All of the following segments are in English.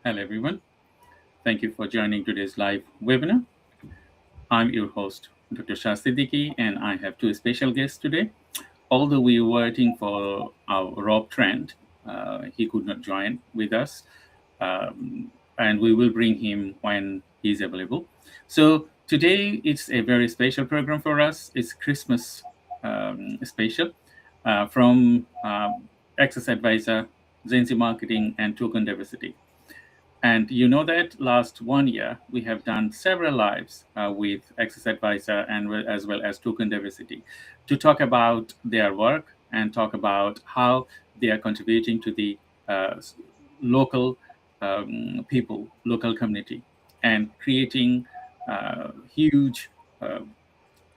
Hello, everyone. Thank you for joining today's live webinar. I'm your host, Dr. 𝗘𝗃𝗲𝐻, and I have two special guests today. Although we were waiting for our Rob Trent, he could not join with us, and we will bring him when he's available. So today it's a very special program for us. It's Christmas special from AccessAdvisr, GenZ Marketing, and Toucan Diversity. And you know that last 1 year, we have done several lives with AccessAdvisr and as well as Toucan Diversity to talk about their work and talk about how they are contributing to the local people, local community, and creating huge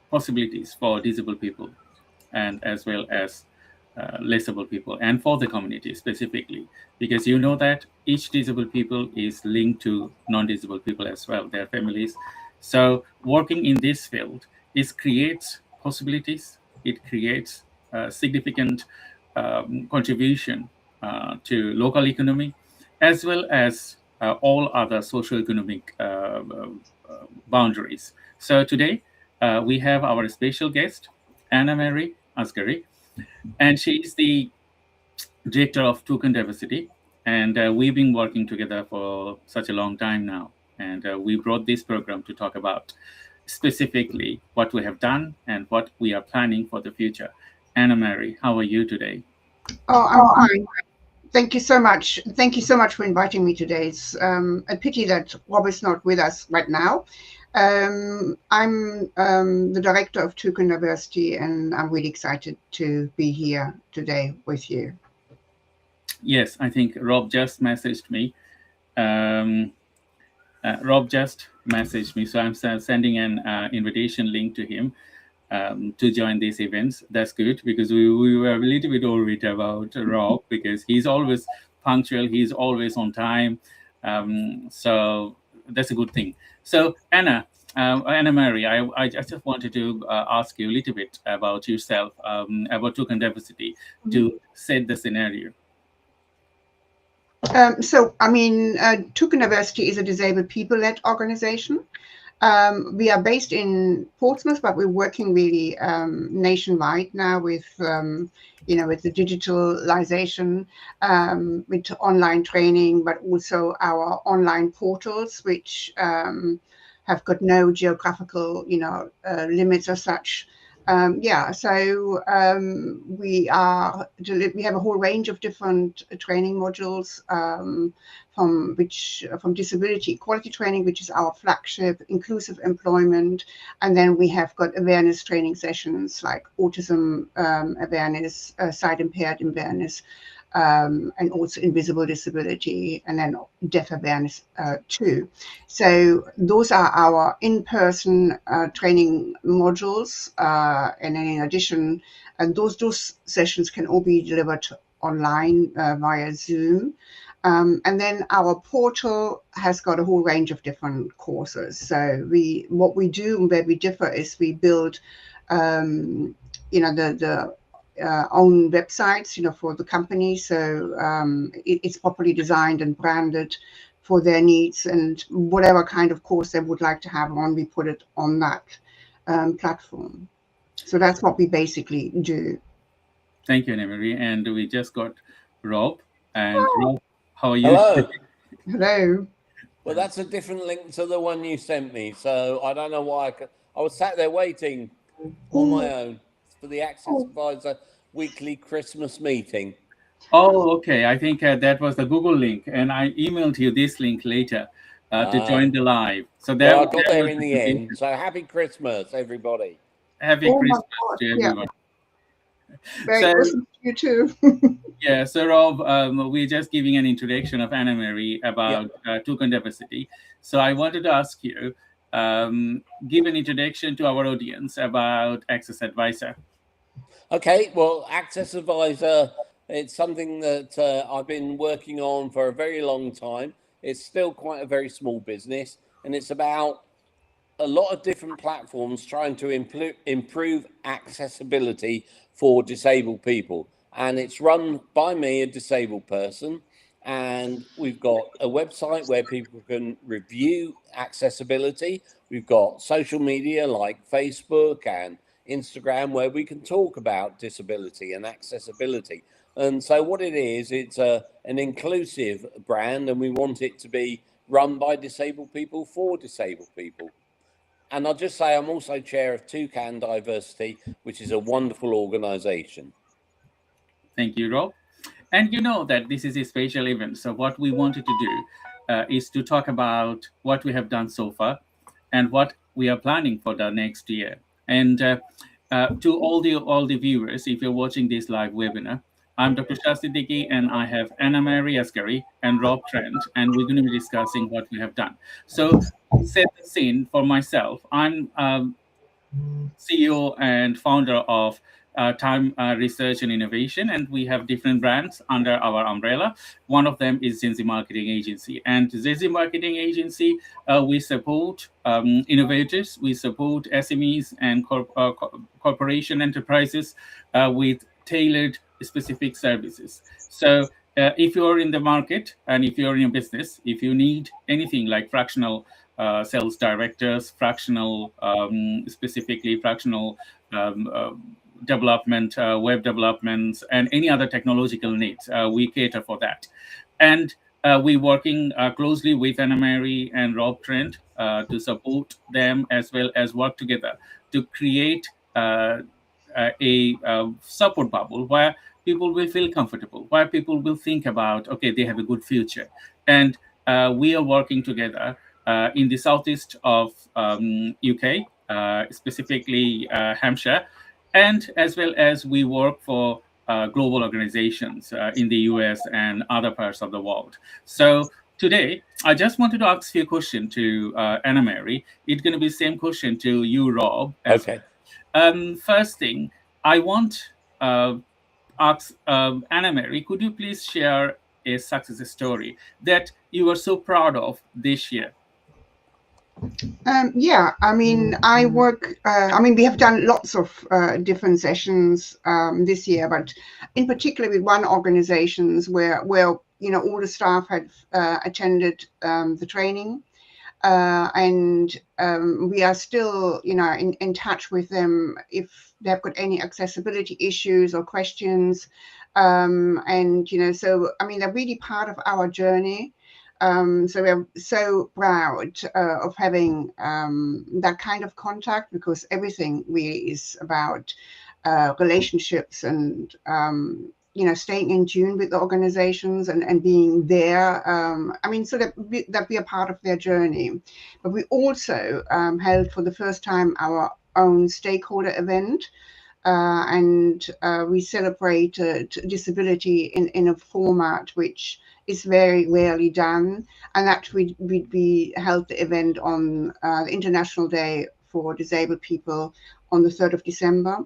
possibilities for disabled people and as well as less able people and for the community specifically, because you know that each disabled people is linked to non-disabled people as well, their families. So working in this field creates possibilities. It creates significant contribution to local economy as well as all other socio-economic boundaries. So today we have our special guest, Anna-Marie Asghari, and she is the director of Toucan Diversity. And we've been working together for such a long time now. And we brought this program to talk about specifically what we have done and what we are planning for the future. Anna-Marie, how are you today? Oh, I'm fine. Thank you so much. Thank you so much for inviting me today. It's a pity that Rob is not with us right now. I'm the director of Toucan Diversity, and I'm really excited to be here today with you. Yes, I think Rob just messaged me. So I'm sending an invitation link to him to join these events. That's good, because we were a little bit worried about Rob, because he's always punctual, he's always on time. So that's a good thing. So Anna-Marie, I just wanted to ask you a little bit about yourself, about Toucan Diversity, to set the scenario. Toucan Diversity is a disabled people-led organization. We are based in Portsmouth, but we're working really nationwide now with with the digitalization, with online training, but also our online portals, which have got no geographical limits as such. We have a whole range of different training modules, from disability equality training, which is our flagship, inclusive employment, and then we have got awareness training sessions like autism awareness, sight impaired awareness, and also invisible disability, and then deaf awareness too. So those are our in-person training modules, and then in addition, those sessions can all be delivered online via Zoom. And then our portal has got a whole range of different courses. So what we do and where we differ is we build the own websites, for the company. So it's properly designed and branded for their needs, and whatever kind of course they would like to have on, we put it on that platform. So that's what we basically do. Thank you, Anna-Marie. And we just got Rob. And Rob, how are you? Hello. Hello. Well, that's a different link to the one you sent me. So I don't know why I was sat there waiting on my own for the AccessAdvisr weekly Christmas meeting. Oh, okay. I think that was the Google link, and I emailed you this link later to join the live. So I got there in the end. So happy Christmas, everybody. Happy Christmas to everyone. Merry Christmas to you too. Yeah, so Rob, we're just giving an introduction of Anna-Marie about Toucan Diversity. So I wanted to ask you, give an introduction to our audience about AccessAdvisr. Okay, well, AccessAdvisr, it's something that I've been working on for a very long time. It's still quite a very small business, and it's about a lot of different platforms trying to improve accessibility for disabled people. And it's run by me, a disabled person, And we've got a website where people can review accessibility. We've got social media like Facebook and Instagram where we can talk about disability and accessibility. And so what it is, it's an inclusive brand, and we want it to be run by disabled people for disabled people. And I'll just say I'm also chair of Toucan Diversity, which is a wonderful organization. Thank you, Rob. And you know that this is a special event. So what we wanted to do is to talk about what we have done so far and what we are planning for the next year. And to all the viewers, if you're watching this live webinar, I'm Dr. 𝗘𝗃𝗲𝐻, and I have Anna Mary Ascari and Rob Trent, and we're going to be discussing what we have done. So set the scene for myself. I'm CEO and founder of Time Research and Innovation, and we have different brands under our umbrella. One of them is GenZ Marketing Agency, and GenZ Marketing Agency, we support innovators, we support SMEs and corporation enterprises with tailored specific services. So if you're in the market and if you're in a business, if you need anything like fractional sales directors, fractional, specifically fractional development, web developments, and any other technological needs, we cater for that. And we're working closely with Anna Mary and Rob Trent to support them, as well as work together to create a support bubble where people will feel comfortable, where people will think about, okay, they have a good future. And we are working together in the southeast of UK, specifically Hampshire, and as well as we work for global organizations in the US and other parts of the world. So today, I just wanted to ask you a question to Anna Mary. It's going to be the same question to you, Rob. Okay. First thing, I want ask Anna Mary, could you please share a success story that you are so proud of this year? Yeah, I mean, we have done lots of different sessions this year, but in particular with one organizations where you know, all the staff had attended the training, and we are still, you know, in touch with them if they've got any accessibility issues or questions, and you know, so I mean, they're really part of our journey. So we're so proud of having that kind of contact, because everything really is about relationships and you know, staying in tune with the organizations and being there. I mean, so that we are part of their journey. But we also held for the first time our own stakeholder event. And we celebrated disability in a format which is very rarely done, and that we held the event on the International Day for Disabled People on the 3rd of December,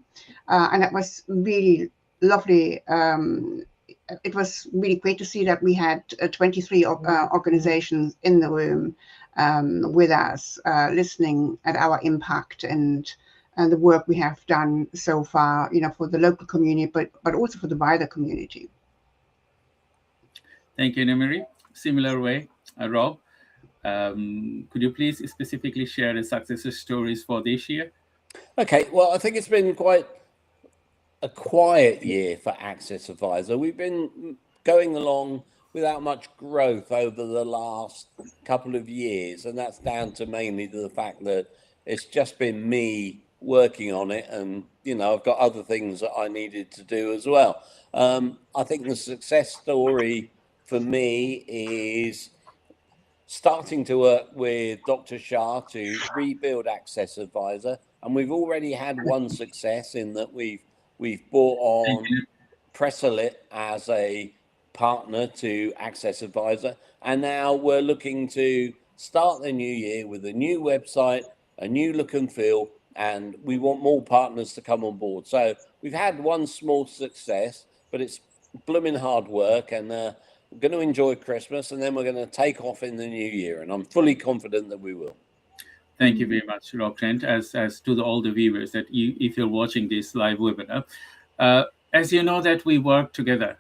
and that was really lovely. It was really great to see that we had 23 organizations in the room with us, listening at our impact and the work we have done so far, you know, for the local community, but also for the wider community. Thank you, Anna Mary. Similar way, Rob, could you please specifically share the success stories for this year? Okay, well, I think it's been quite a quiet year for AccessAdvisr. We've been going along without much growth over the last couple of years, and that's down to mainly to the fact that it's just been me working on it, and you know, I've got other things that I needed to do as well. I think the success story for me is starting to work with Dr. Shah to rebuild AccessAdvisr, and we've already had one success in that we've brought on Pressolit as a partner to AccessAdvisr, and now we're looking to start the new year with a new website, a new look and feel, and we want more partners to come on board. So we've had one small success, but it's blooming hard work, and we're going to enjoy Christmas, and then we're going to take off in the new year, and I'm fully confident that we will. Thank you very much, Rob Trent. As to all the viewers that if you're watching this live webinar, as you know that we work together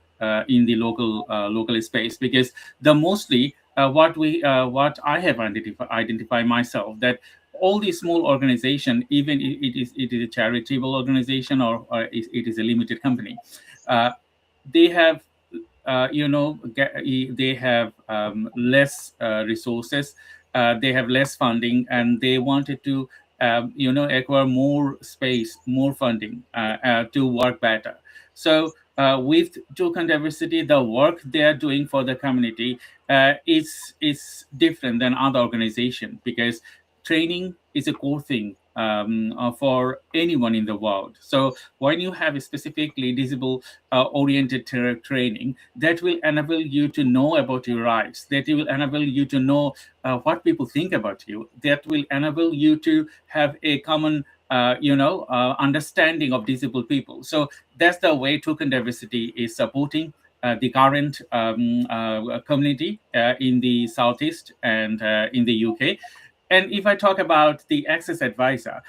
in the local space, because the mostly what I have identified myself, that all these small organization, even it is a charitable organization or it is a limited company, they have they have less resources, they have less funding, and they wanted to acquire more space, more funding to work better. So with Toucan Diversity, the work they are doing for the community is different than other organizations, because training is a core thing for anyone in the world. So when you have a specifically disable oriented training, that will enable you to know about your rights, that will enable you to know what people think about you, that will enable you to have a common understanding of disabled people. So that's the way Toucan Diversity is supporting the current community in the Southeast and in the UK. And if I talk about the AccessAdvisr,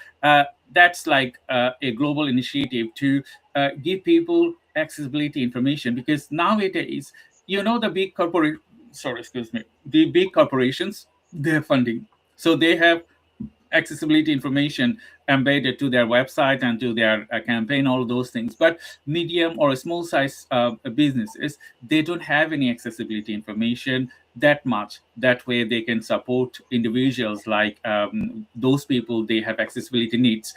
that's like a global initiative to give people accessibility information, because nowadays, the big the big corporations, they have funding. So they have accessibility information embedded to their website and to their campaign, all those things. But medium or small size businesses, they don't have any accessibility information that much. That way they can support individuals like those people, they have accessibility needs.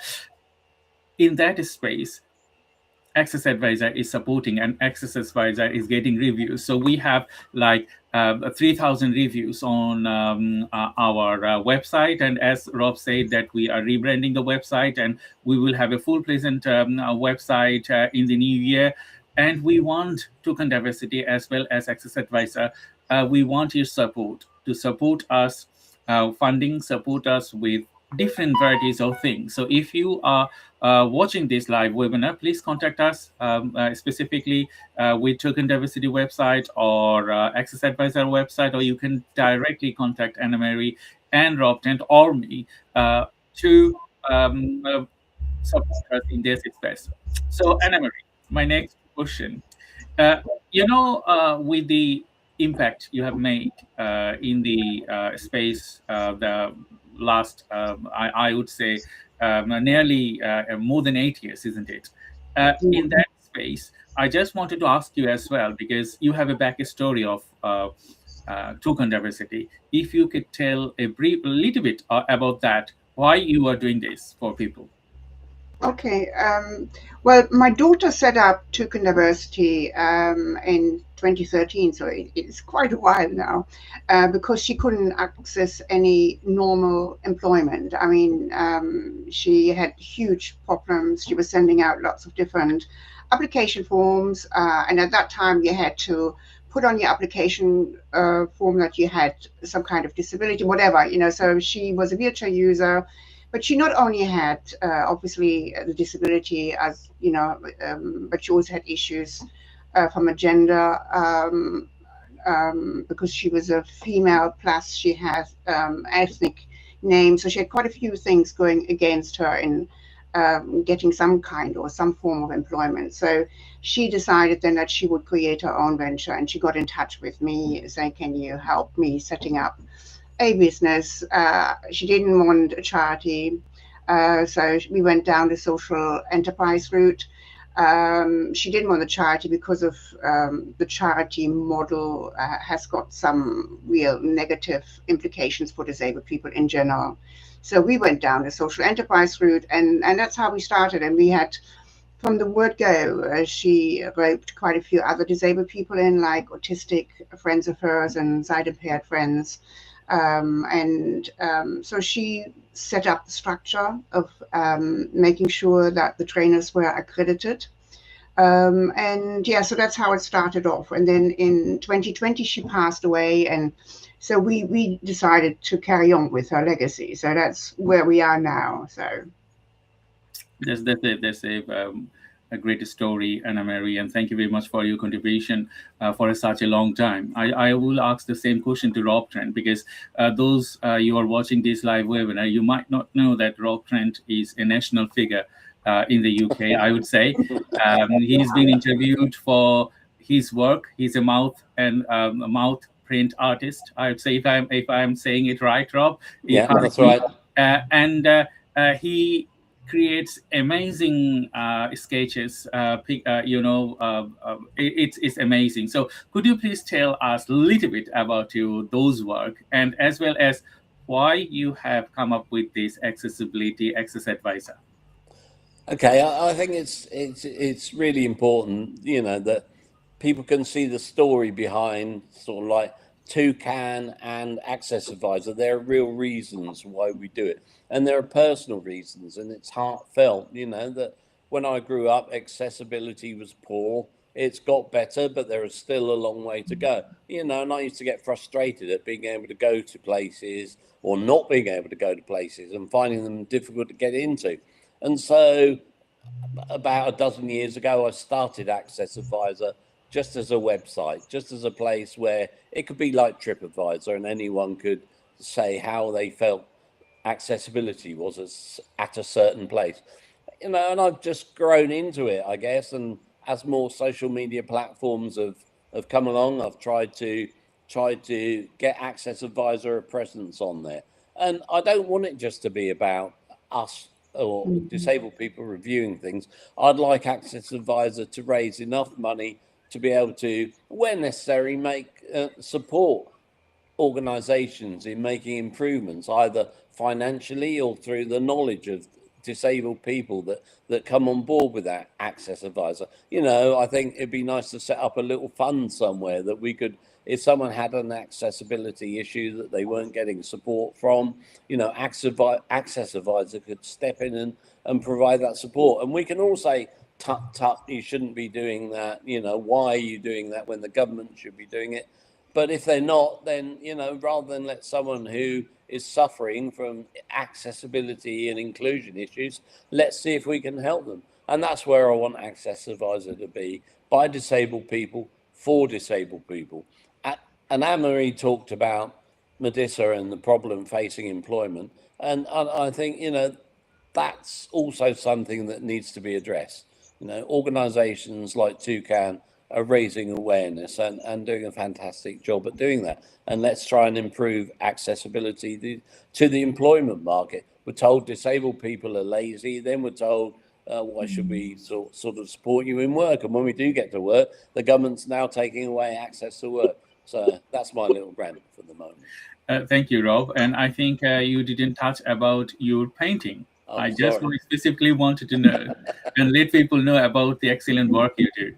In that space, AccessAdvisr is supporting, and AccessAdvisr is getting reviews. So we have like 3,000 reviews on our website. And as Rob said, that we are rebranding the website, and we will have a full pleasant website in the new year. And we want Toucan Diversity as well as AccessAdvisr. We want your support to support us, funding, support us with different varieties of things. So if you are watching this live webinar, please contact us specifically with Toucan Diversity website or AccessAdvisr website, or you can directly contact Anna Mary and Rob Trent or me to support us in this space. So Anna Mary, my next question, with the impact you have made in the space, the last, I would say, nearly more than 8 years, isn't it? In that space, I just wanted to ask you as well, because you have a backstory of Toucan Diversity. If you could tell a little bit about that, why you are doing this for people. Okay. Well, my daughter set up Toucan Diversity in 2013, so it's quite a while now, because she couldn't access any normal employment. I mean, she had huge problems. She was sending out lots of different application forms, and at that time you had to put on your application form that you had some kind of disability, whatever, so she was a wheelchair user. But she not only had, obviously, the disability, as but she also had issues from a gender, because she was a female, plus she has ethnic name. So she had quite a few things going against her in getting some kind or some form of employment. So she decided then that she would create her own venture, and she got in touch with me saying, can you help me setting up a business? She didn't want a charity, so we went down the social enterprise route. She didn't want the charity because of the charity model has got some real negative implications for disabled people in general. So we went down the social enterprise route, and that's how we started. And we had, from the word go, she roped quite a few other disabled people in, like autistic friends of hers and sight-impaired friends. So she set up the structure of making sure that the trainers were accredited. So that's how it started off. And then in 2020, she passed away. And so we decided to carry on with her legacy. So that's where we are now. So that's a great story, Anna Mary, and thank you very much for your contribution for such a long time. I will ask the same question to Rob Trent, because those you are watching this live webinar, you might not know that Rob Trent is a national figure in the UK, I would say. He's been interviewed for his work. He's a mouth print artist, I would say, if I'm saying it right, Rob. Yeah, that's right. And he creates amazing sketches. It's amazing. So could you please tell us a little bit about those work, and as well as why you have come up with this accessibility AccessAdvisr? Okay, I think it's really important, you know, that people can see the story behind sort of like Toucan and AccessAdvisr. There are real reasons why we do it, and there are personal reasons, and it's heartfelt. You know, that when I grew up, accessibility was poor. It's got better, but there is still a long way to go. You know, and I used to get frustrated at being able to go to places or not being able to go to places and finding them difficult to get into. And so about a dozen years ago, I started AccessAdvisr just as a website, just as a place where it could be like TripAdvisor and anyone could say how they felt accessibility was at a certain place. You know, and I've just grown into it, I guess. And as more social media platforms have come along, I've tried to get AccessAdvisr a presence on there. And I don't want it just to be about us or disabled people reviewing things. I'd like AccessAdvisr to raise enough money to be able to, where necessary, support organizations in making improvements, either financially or through the knowledge of disabled people that come on board with that AccessAdvisr. You know, I think it'd be nice to set up a little fund somewhere that we could, if someone had an accessibility issue that they weren't getting support from, you know, AccessAdvisr could step in and provide that support. And we can all say, tut, you shouldn't be doing that. You know, why are you doing that when the government should be doing it? But if they're not, then, you know, rather than let someone who is suffering from accessibility and inclusion issues, let's see if we can help them. And that's where I want AccessAdvisr to be, by disabled people, for disabled people. And Anne-Marie talked about Medissa and the problem facing employment. And I think, you know, that's also something that needs to be addressed. You know, organizations like Toucan are raising awareness and doing a fantastic job at doing that. And let's try and improve accessibility to the employment market. We're told disabled people are lazy, then we're told, why should we sort of support you in work? And when we do get to work, the government's now taking away access to work. So that's my little rant for the moment. Thank you, Rob. And I think you didn't touch about your painting. I just specifically wanted to know and let people know about the excellent work you do.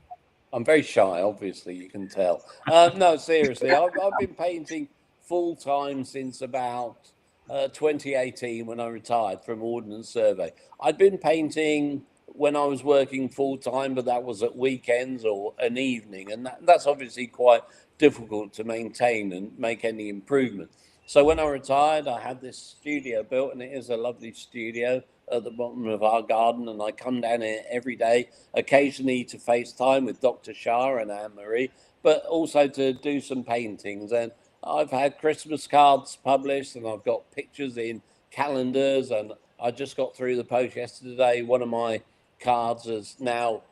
I'm very shy, obviously, you can tell. No, seriously, I've been painting full-time since about 2018 when I retired from Ordnance Survey. I'd been painting when I was working full-time, but that was at weekends or an evening, and that's obviously quite difficult to maintain and make any improvement. So when I retired, I had this studio built, and it is a lovely studio at the bottom of our garden, and I come down here every day, occasionally to FaceTime with Dr. Shah and Anne-Marie, but also to do some paintings. And I've had Christmas cards published, and I've got pictures in calendars, and I just got through the post yesterday. One of my cards is now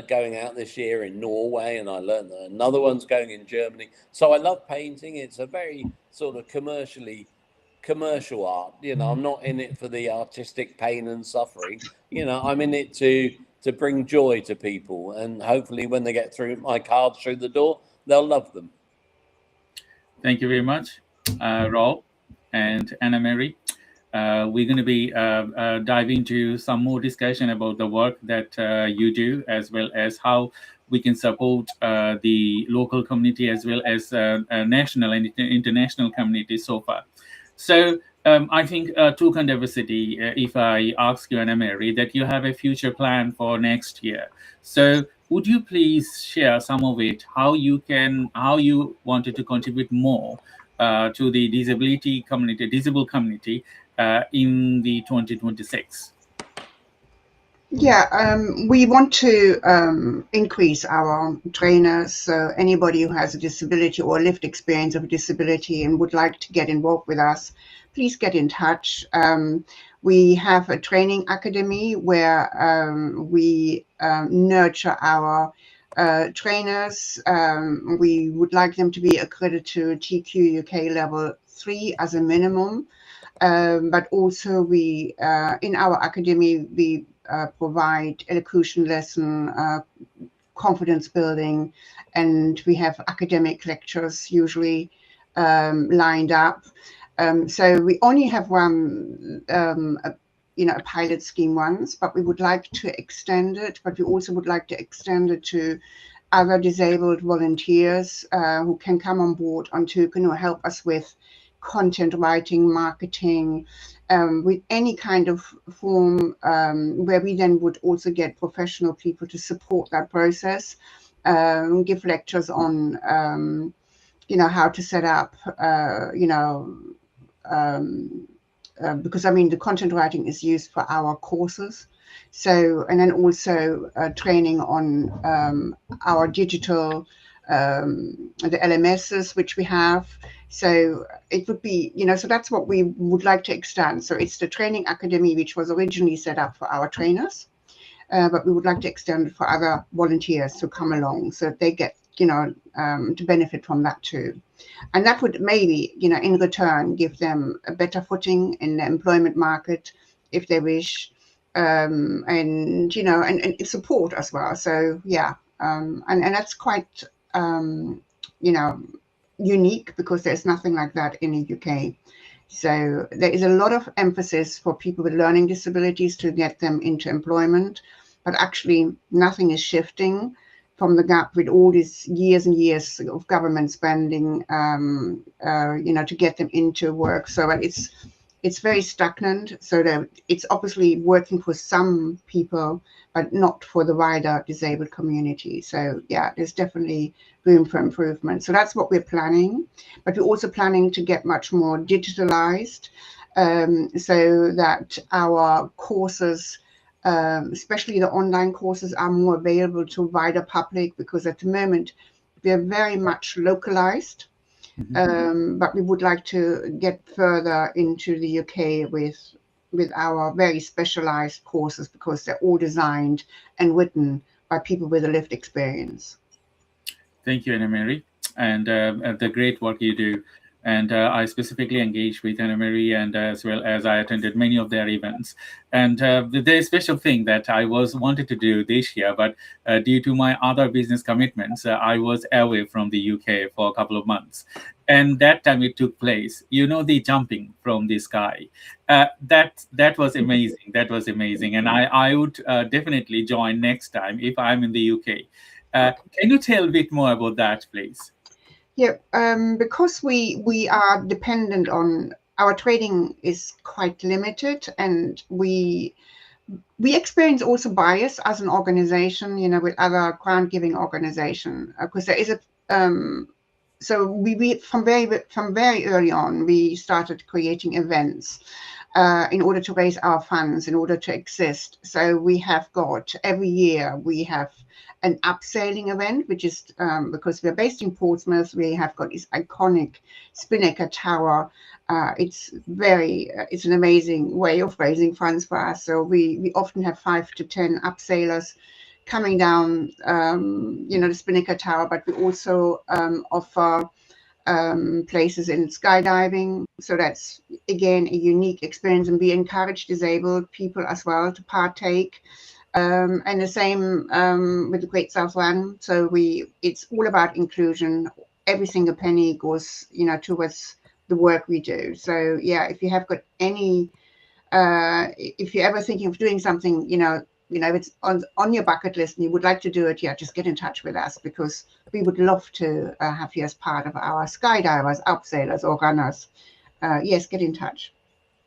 going out this year in Norway, and I learned that another one's going in Germany. So I love painting. It's a very sort of commercial art. You know, I'm not in it for the artistic pain and suffering. You know, I'm in it to bring joy to people, and hopefully when they get through my cards through the door, they'll love them. Thank you very much, Rob and Anne-Marie. We're going to be diving into some more discussion about the work that you do, as well as how we can support the local community as well as national and international community so far. So I think Toucan Diversity, if I ask you, Anne-Marie, that you have a future plan for next year. So would you please share some of it, how you wanted to contribute more to the disabled community in the 2026? Yeah, we want to increase our trainers. So anybody who has a disability or lived experience of a disability and would like to get involved with us, please get in touch. We have a training academy where we nurture our trainers, we would like them to be accredited TQ UK level 3 as a minimum. But also we, in our academy, we provide elocution lesson, confidence building, and we have academic lectures usually lined up. So we only have one, a pilot scheme once, but we would like to extend it. But we also would like to extend it to other disabled volunteers who can come on board on Toucan, who help us with content writing, marketing, with any kind of form, where we then would also get professional people to support that process, give lectures on, how to set up, because I mean, the content writing is used for our courses. So, and then also training on our digital, the LMSs, which we have. So it would be, so that's what we would like to extend. So it's the training academy, which was originally set up for our trainers, but we would like to extend it for other volunteers to come along so that they get, to benefit from that too. And that would maybe, in return, give them a better footing in the employment market if they wish, and support as well. So yeah, and that's quite, unique, because there's nothing like that in the UK. So there is a lot of emphasis for people with learning disabilities to get them into employment, but actually nothing is shifting from the gap with all these years and years of government spending, to get them into work. So it's very stagnant. So that it's obviously working for some people, but not for the wider disabled community. So yeah, there's definitely room for improvement. So that's what we're planning, but we're also planning to get much more digitalized, so that our courses, especially the online courses, are more available to wider public, because at the moment they're very much localized. But we would like to get further into the UK with our very specialized courses, because they're all designed and written by people with a lived experience. Thank you, Anna Mary, and the great work you do. And I specifically engaged with Anna Mary, and as well as I attended many of their events. And the special thing that I wanted to do this year, but due to my other business commitments, I was away from the UK for a couple of months. And that time it took place, the jumping from the sky. That was amazing. That was amazing. And I would definitely join next time if I'm in the UK. Can you tell a bit more about that, please? Yeah, because we are dependent on, our trading is quite limited, and we experience also bias as an organization, with other grant giving organization, because there is a so we from very early on we started creating events in order to raise our funds, in order to exist. So we have got, every year we have an upsailing event, which is because we're based in Portsmouth, we have got this iconic Spinnaker Tower. It's an amazing way of raising funds for us. So we often have 5 to 10 upsailers coming down, the Spinnaker Tower, but we also offer places in skydiving. So that's, again, a unique experience, and we encourage disabled people as well to partake. And the same with the Great South Run. So it's all about inclusion. Every single penny goes, towards the work we do. So yeah, if you have got any, if you're ever thinking of doing something, if it's on your bucket list and you would like to do it, yeah, just get in touch with us, because we would love to have you as part of our skydivers, upsailers, or runners. Yes, get in touch.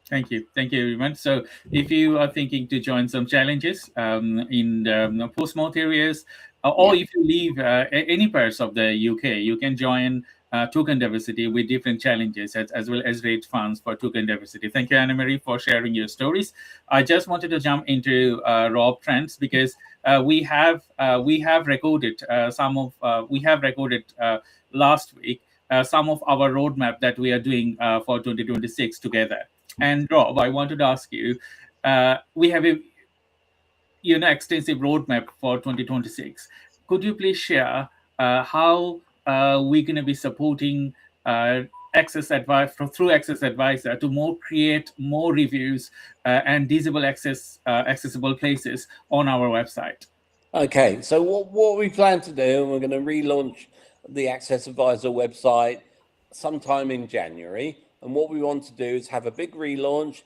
Thank you very much. So if you are thinking to join some challenges in the Portsmouth areas, or if you leave any parts of the UK, you can join Toucan Diversity with different challenges, as well as raise funds for Toucan Diversity. Thank you, Anna Mary, for sharing your stories. I just wanted to jump into Rob Trends, because we have recorded last week some of our roadmap that we are doing for 2026 together. And Rob, I wanted to ask you, we have a extensive roadmap for 2026. could you please share how we're going to be supporting AccessAdvisr through AccessAdvisr to create more reviews and disable accessible places on our website? Okay, so what we plan to do, and we're going to relaunch the AccessAdvisr website sometime in January. And what we want to do is have a big relaunch.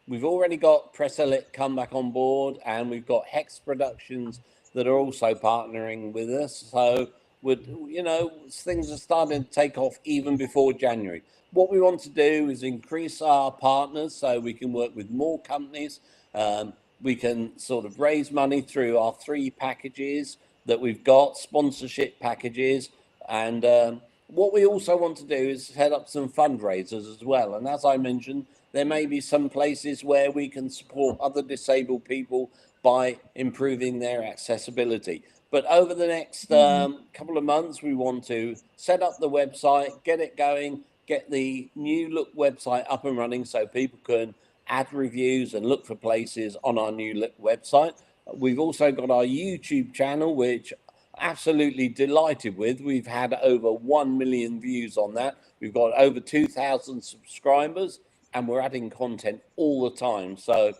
We've already got Press Elite come back on board, and we've got Hex Productions that are also partnering with us. So things are starting to take off even before January. What we want to do is increase our partners so we can work with more companies. We can sort of raise money through our 3 packages that we've got, sponsorship packages. And what we also want to do is set up some fundraisers as well. And as I mentioned, there may be some places where we can support other disabled people by improving their accessibility. But over the next couple of months, we want to set up the website, get it going, get the new look website up and running so people can add reviews and look for places on our new look website. We've also got our YouTube channel, which I'm absolutely delighted with. We've had over 1 million views on that. We've got over 2,000 subscribers, and we're adding content all the time. So,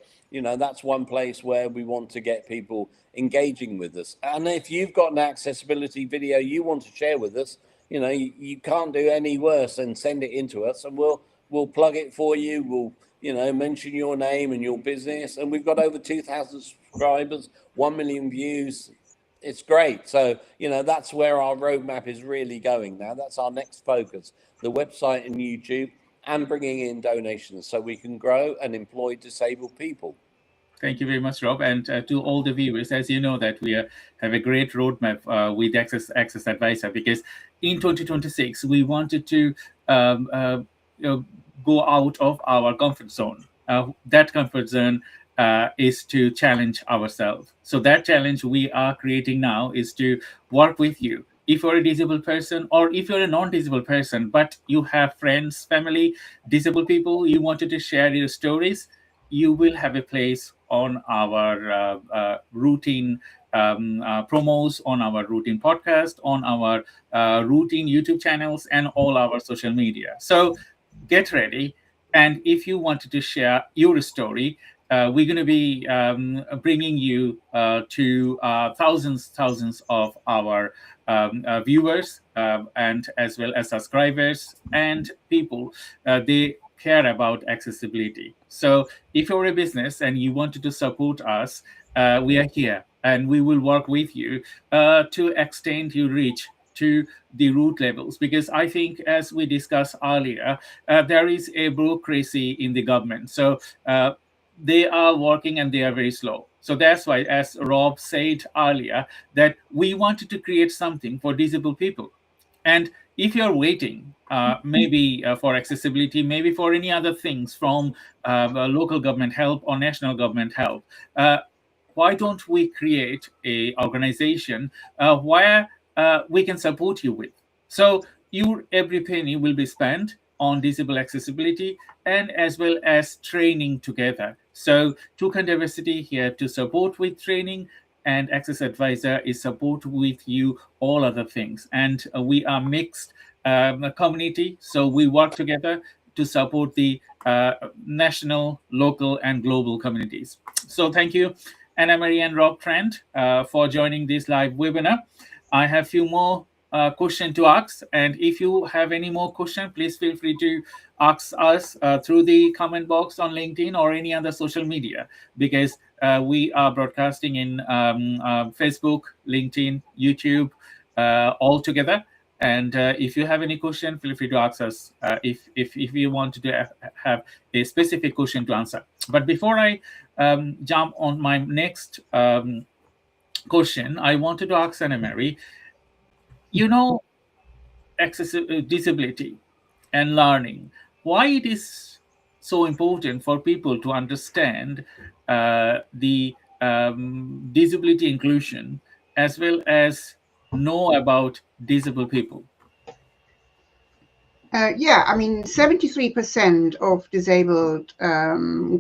that's one place where we want to get people engaging with us. And if you've got an accessibility video you want to share with us, you can't do any worse than send it into us, and we'll plug it for you. We'll mention your name and your business. And we've got over 2,000 subscribers, 1 million views. It's great. So, that's where our roadmap is really going now. That's our next focus, the website and YouTube, and bringing in donations so we can grow and employ disabled people. Thank you very much, Rob. And to all the viewers, as you know, that we have a great roadmap with AccessAdvisr, because in 2026, we wanted to go out of our comfort zone. That comfort zone is to challenge ourselves. So that challenge we are creating now is to work with you. If you're a disabled person, or if you're a non-disabled person, but you have friends, family, disabled people, you wanted to share your stories, you will have a place on our routine promos, on our routine podcast, on our routine YouTube channels, and all our social media. So get ready. And if you wanted to share your story, we're going to be bringing you to thousands of our viewers and as well as subscribers and people. They care about accessibility. So if you're a business and you wanted to support us, we are here, and we will work with you to extend your reach to the root levels, because I think, as we discussed earlier, there is a bureaucracy in the government. So they are working and they are very slow. So that's why, as Rob said earlier, that we wanted to create something for disabled people. And if you're waiting, maybe for accessibility, maybe for any other things from local government help or national government help, why don't we create a organization where we can support you with? So your every penny will be spent on disable accessibility and as well as training together. So Toucan Diversity here to support with training, and AccessAdvisr is support with you all other things. And we are mixed community, so we work together to support the national, local, and global communities. So thank you, Anna Marie and Rob Trent, for joining this live webinar. I have a few more questions to ask, and if you have any more questions, please feel free to ask us through the comment box on LinkedIn or any other social media, because we are broadcasting in Facebook, LinkedIn, YouTube, all together. And if you have any question, feel free to ask us if you want to have a specific question to answer. But before I jump on my next question, I wanted to ask Anna Marie, disability and learning, why it is so important for people to understand the disability inclusion as well as know about disabled people? Yeah, I mean, 73% of disabled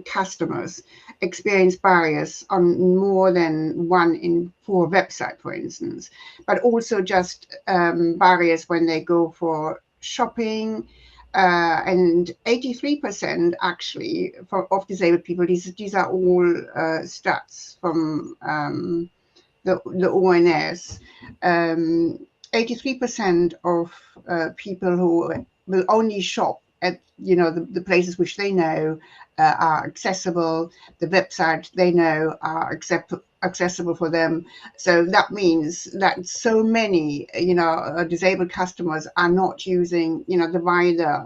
customers experience barriers on more than 1 in 4 website, for instance, but also just barriers when they go for shopping. And 83% actually of disabled people, these are all stats from the ONS. 83% of people who will only shop at the places which they know are accessible, the website they know are accessible for them. So that means that so many disabled customers are not using the wider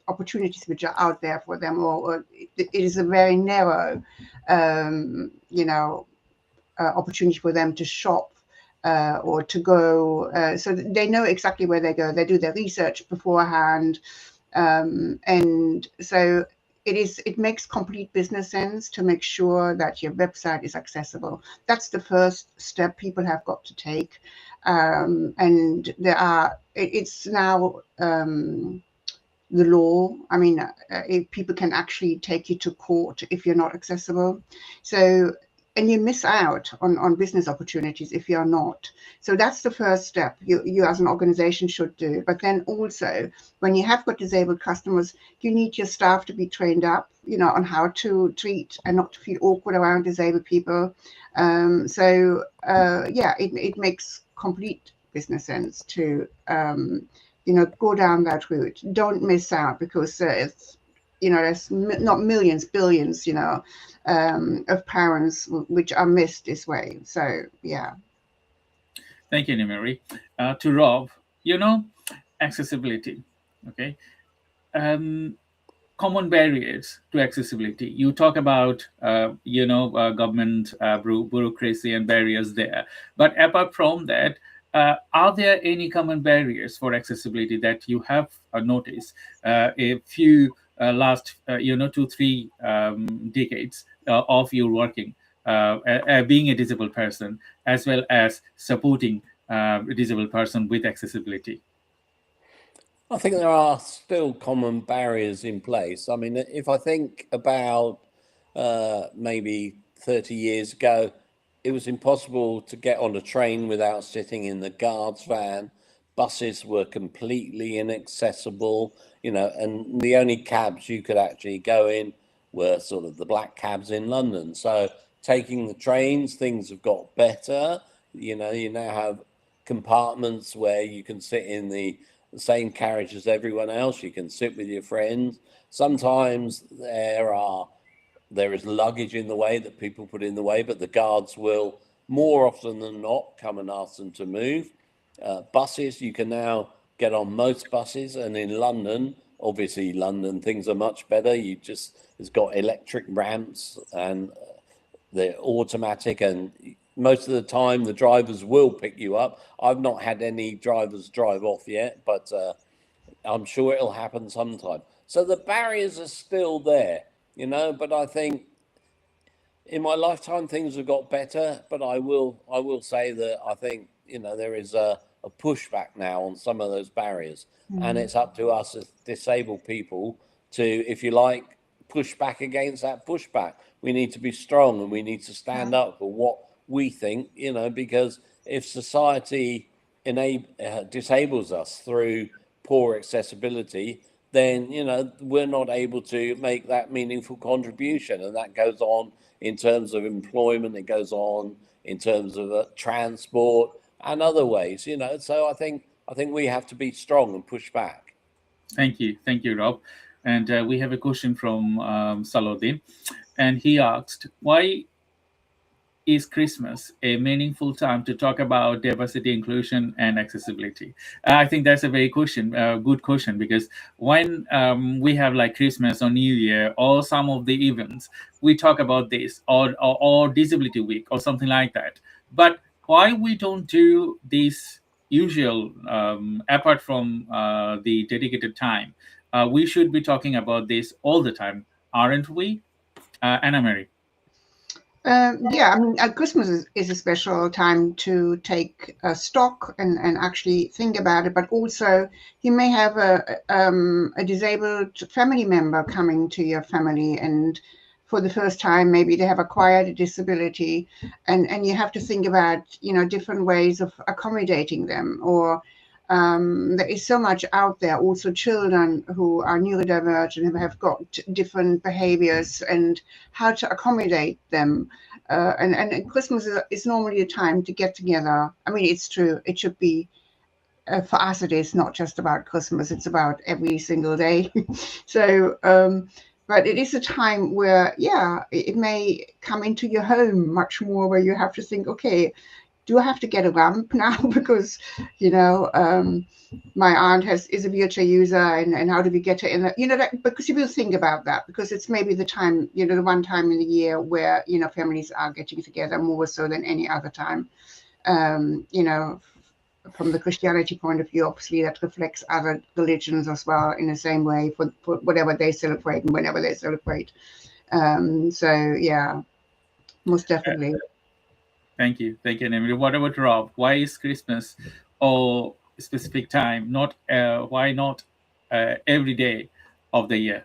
opportunities which are out there for them, or it is a very narrow opportunity for them to shop or to go. So they know exactly where they go. They do their research beforehand. And so it makes complete business sense to make sure that your website is accessible. That's the first step people have got to take. And it's now the law. I mean, if people can actually take you to court if you're not accessible. So, and you miss out on business opportunities if you're not. So that's the first step you as an organization should do. But then also, when you have got disabled customers, you need your staff to be trained up, on how to treat and not to feel awkward around disabled people. It makes complete business sense to, go down that route. Don't miss out, because there's not millions, billions, of parents which are missed this way. So, yeah. Thank you, Mary. To Rob, accessibility, okay? Common barriers to accessibility. You talk about, government bureaucracy and barriers there. But apart from that, are there any common barriers for accessibility that you have noticed a few last 2-3 decades of your working being a disabled person, as well as supporting a disabled person with accessibility? I think there are still common barriers in place. I mean, if I think about maybe 30 years ago, it was impossible to get on a train without sitting in the guard's van. Buses were completely inaccessible, and the only cabs you could actually go in were sort of the black cabs in London. So taking the trains, things have got better. You now have compartments where you can sit in the same carriage as everyone else. You can sit with your friends. Sometimes there is luggage in the way that people put in the way, but the guards will more often than not come and ask them to move. Buses, you can now get on most buses, and in London, obviously London, things are much better. It's got electric ramps, and they're automatic, and most of the time the drivers will pick you up. I've not had any drivers drive off yet, but I'm sure it'll happen sometime. So the barriers are still there, but I think in my lifetime things have got better. But I will say that I think there is a pushback now on some of those barriers, and it's up to us as disabled people to, if you like, push back against that pushback. We need to be strong, and we need to stand up for what we think, because if society disables us through poor accessibility, then we're not able to make that meaningful contribution, and that goes on in terms of employment, it goes on in terms of transport and other ways. So I think we have to be strong and push back. Thank you, Rob. And we have a question from Salodin, and he asked, why is Christmas a meaningful time to talk about diversity, inclusion, and accessibility? I think that's a very good question, because when we have like Christmas or New Year or some of the events, we talk about this, or Disability Week or something like that. But why we don't do this usual, apart from the dedicated time? We should be talking about this all the time, aren't we? Anna Mary. I mean, Christmas is a special time to take stock and actually think about it. But also, you may have a disabled family member coming to your family, and for the first time, maybe they have acquired a disability, and you have to think about, different ways of accommodating them. Or there is so much out there, also children who are neurodivergent and have got different behaviors, and how to accommodate them. And Christmas is normally a time to get together. I mean, it's true, it should be, for us, it is not just about Christmas, it's about every single day. So, but it is a time where, it may come into your home much more, where you have to think, okay, do I have to get a ramp now? Because, my aunt is a wheelchair user, and how do we get her in that, because you will think about that, because it's maybe the time, the one time in the year where, families are getting together more so than any other time. From the Christianity point of view, obviously that reflects other religions as well in the same way, for whatever they celebrate and whenever they celebrate. So yeah, most definitely. Thank you, Emily. What about Rob? Why is Christmas or specific time, not why not every day of the year?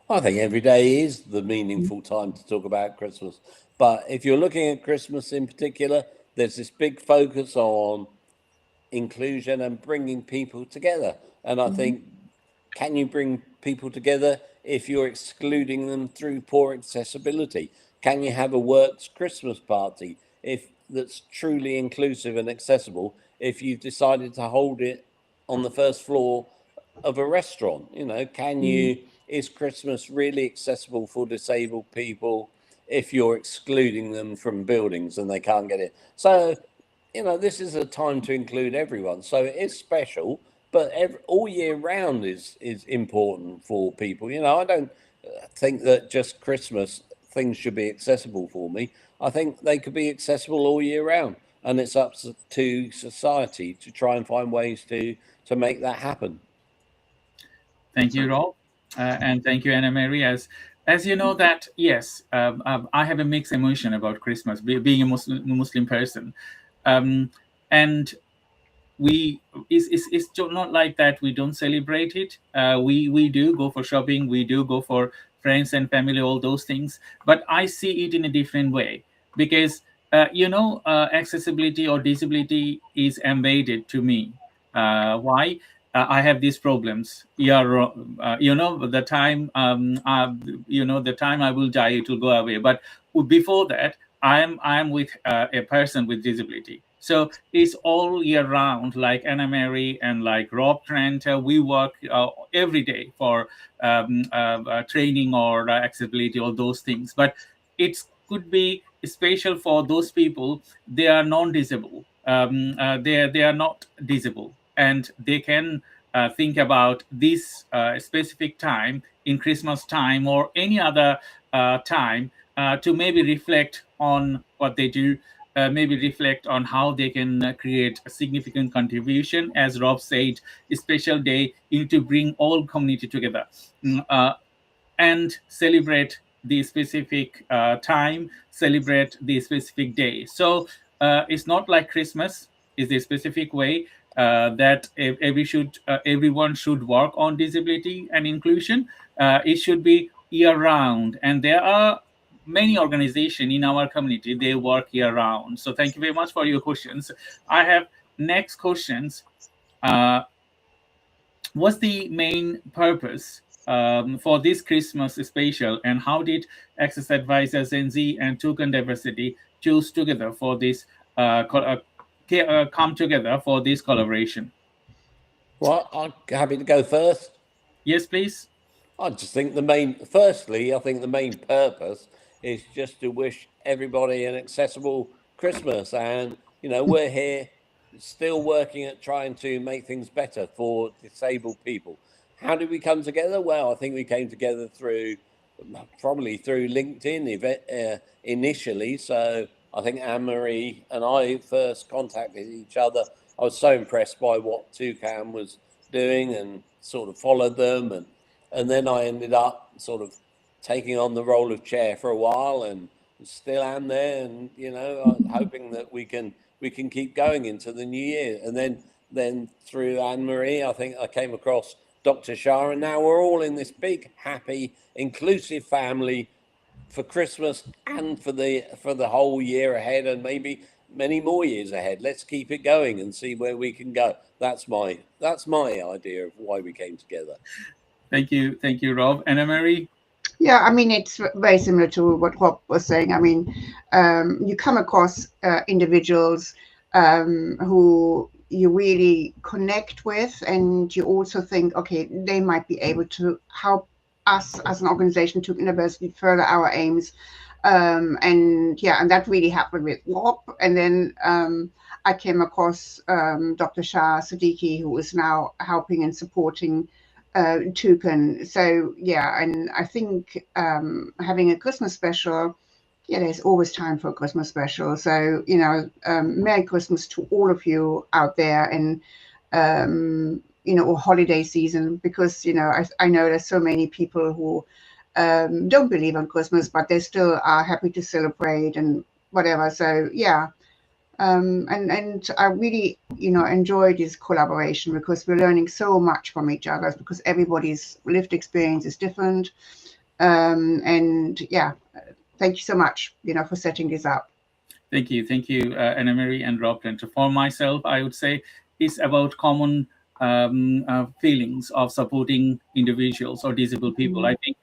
I think every day is the meaningful time to talk about Christmas. But if you're looking at Christmas in particular, there's this big focus on inclusion and bringing people together. And I think, can you bring people together if you're excluding them through poor accessibility? Can you have a works Christmas party that's truly inclusive and accessible if you've decided to hold it on the first floor of a restaurant? Is Christmas really accessible for disabled people if you're excluding them from buildings and they can't get it? So, this is a time to include everyone. So it is special, but all year round is important for people. I don't think that just Christmas things should be accessible for me. I think they could be accessible all year round, and it's up to society to try and find ways to make that happen. Thank you, Rob, and thank you, Anna Mary. As you know that, yes, I have a mixed emotion about Christmas, being a Muslim person. And it's not like that we don't celebrate it. We do go for shopping, we do go for friends and family, all those things. But I see it in a different way, because accessibility or disability is embedded to me. Why? I have these problems. The time the time I will die, it will go away. But before that, I'm with a person with disability. So it's all year round, like Anna Mary and like Rob Trent. We work every day for training or accessibility, all those things. But it could be special for those people. They are non-disabled. They are not disabled, and they can think about this specific time in Christmas time or any other time to maybe reflect on what they do, maybe reflect on how they can create a significant contribution. As Rob said, a special day, you need to bring all community together and celebrate the specific time, celebrate the specific day. So it's not like Christmas. It's a specific way that everyone should work on disability and inclusion. It should be year round, and there are many organizations in our community, they work year round. So thank you very much for your questions. I have next questions. What's the main purpose for this Christmas special, and how did AccessAdvisr, GenZ, and Toucan Diversity choose together for this come together for this collaboration? Well, I'm happy to go first. Yes, please. I just think the main purpose is just to wish everybody an accessible Christmas. And, we're here still working at trying to make things better for disabled people. How did we come together? Well, I think we came together probably through LinkedIn initially. So I think Anne-Marie and I first contacted each other. I was so impressed by what Toucan was doing and sort of followed them. And then I ended up sort of taking on the role of chair for a while, and still am there. And I'm hoping that we can keep going into the new year. And then through Anne-Marie, I think I came across Dr. Shah, and now we're all in this big, happy, inclusive family for Christmas and for the whole year ahead, and maybe many more years ahead. Let's keep it going and see where we can go. That's my idea of why we came together. Thank you, Rob. Anna-Marie? Yeah, I mean, it's very similar to what Rob was saying. I mean, you come across individuals who you really connect with, and you also think, okay, they might be able to help us as an organization to university further our aims. And that really happened with Rob. And then I came across Dr. 𝗘𝐃𝐲 𝗶 who is now helping and supporting Toucan. So yeah, and I think having a Christmas special, there's always time for a Christmas special. So Merry Christmas to all of you out there, and or holiday season, because I know there's so many people who don't believe on Christmas, but they still are happy to celebrate and whatever. So yeah. And I really, enjoy this collaboration, because we're learning so much from each other, because everybody's lived experience is different. And yeah, thank you so much, for setting this up. Thank you, Anna-Marie and Rob. And for myself, I would say it's about common feelings of supporting individuals or disabled people. I think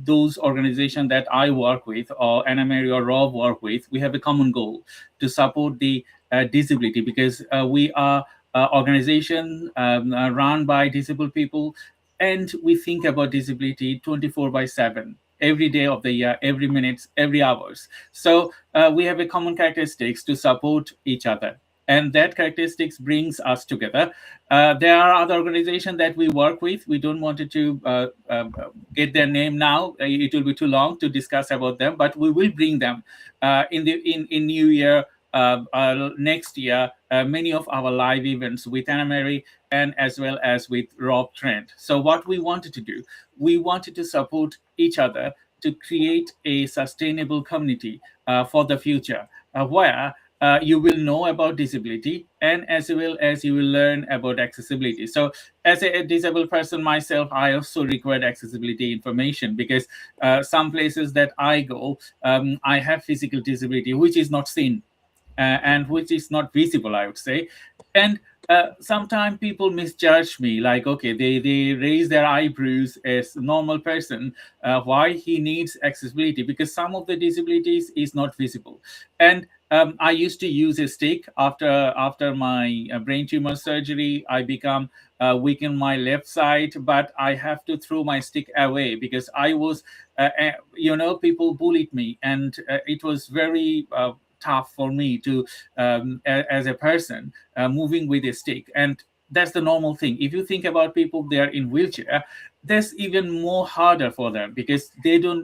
those organizations that I work with, or Anna-Marie or Rob work with, we have a common goal to support the disability, because we are an organization run by disabled people, and we think about disability 24/7. Every day of the year, every minute, every hours. So we have a common characteristics to support each other, and that characteristics brings us together. There are other organizations that we work with. We don't want to get their name now. It will be too long to discuss about them, but we will bring them in New Year. Next year, many of our live events with Anna-Marie and as well as with Rob Trent. So what we wanted to do, we wanted to support each other to create a sustainable community for the future, where you will know about disability, and as well as you will learn about accessibility. So as a disabled person myself, I also require accessibility information, because some places that I go, I have physical disability, which is not seen. And which is not visible, I would say. And sometimes people misjudge me, like, okay, they raise their eyebrows as a normal person, why he needs accessibility, because some of the disabilities is not visible. And I used to use a stick. After my brain tumor surgery, I become weak in my left side, but I have to throw my stick away, because I was, people bullied me, and it was very tough for me to as a person moving with a stick. And that's the normal thing. If you think about people, they are in wheelchair, that's even more harder for them, because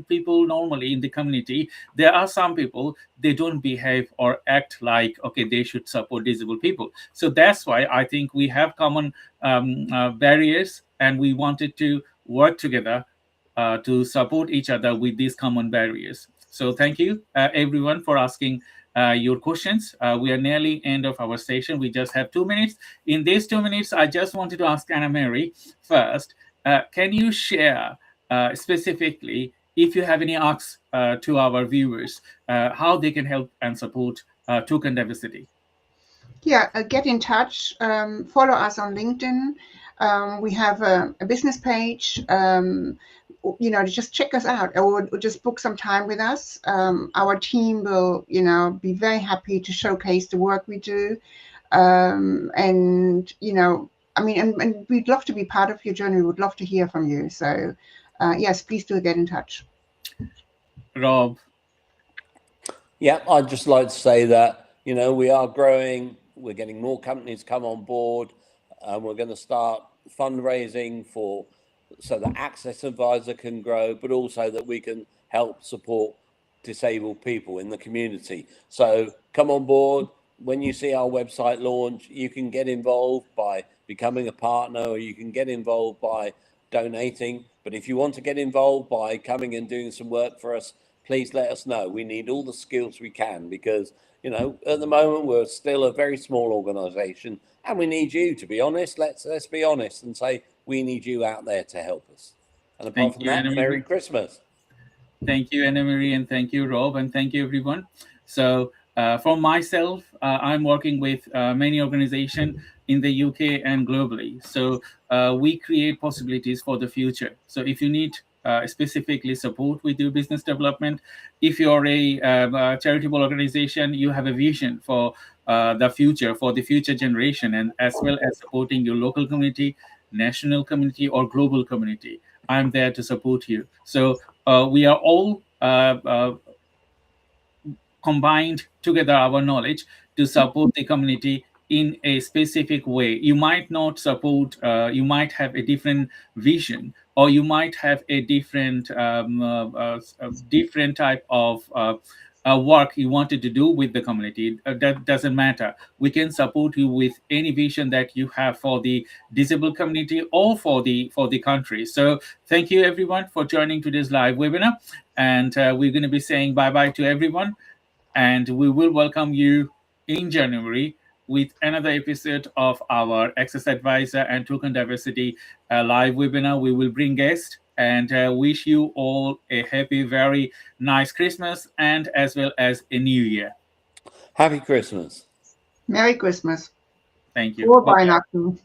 people normally in the community, there are some people, they don't behave or act like, okay, they should support disabled people. So that's why I think we have common barriers, and we wanted to work together to support each other with these common barriers. So thank you everyone for asking your questions. We are nearly end of our session. We just have 2 minutes. In these 2 minutes, I just wanted to ask Anna-Marie first, can you share specifically, if you have any asks to our viewers, how they can help and support Toucan diversity? Yeah, get in touch, follow us on LinkedIn. We have a business page. Just check us out, or just book some time with us. Our team will, be very happy to showcase the work we do. And we'd love to be part of your journey. We would love to hear from you. So, yes, please do get in touch. Rob? Yeah, I'd just like to say that, we are growing. We're getting more companies come on board, and we're going to start fundraising so that AccessAdvisr can grow, but also that we can help support disabled people in the community. So come on board. When you see our website launch, you can get involved by becoming a partner, or you can get involved by donating. But if you want to get involved by coming and doing some work for us, please let us know. We need all the skills we can, because, at the moment we're still a very small organization, and we need you, to be honest. Let's be honest and say we need you out there to help us. And apart from that, Merry Christmas. Thank you, Anna Marie, and thank you, Rob, and thank you, everyone. So, for myself, I'm working with many organizations in the UK and globally. So, we create possibilities for the future. So, if you need specifically support with your business development, if you're a charitable organization, you have a vision for the future generation, and as well as supporting your local community, national community, or global community. I'm there to support you. So we are all combined together our knowledge to support the community in a specific way. You might not support, you might have a different vision, or you might have a different type of work you wanted to do with the community. That doesn't matter. We can support you with any vision that you have for the disabled community or for the country. So thank you everyone for joining today's live webinar, and we're going to be saying bye bye to everyone, and we will welcome you in January with another episode of our AccessAdvisr and Token Diversity live webinar. We will bring guests and wish you all a happy, very nice Christmas and as well as a New Year. Happy Christmas. Merry Christmas. Thank you. Frohe Weihnachten.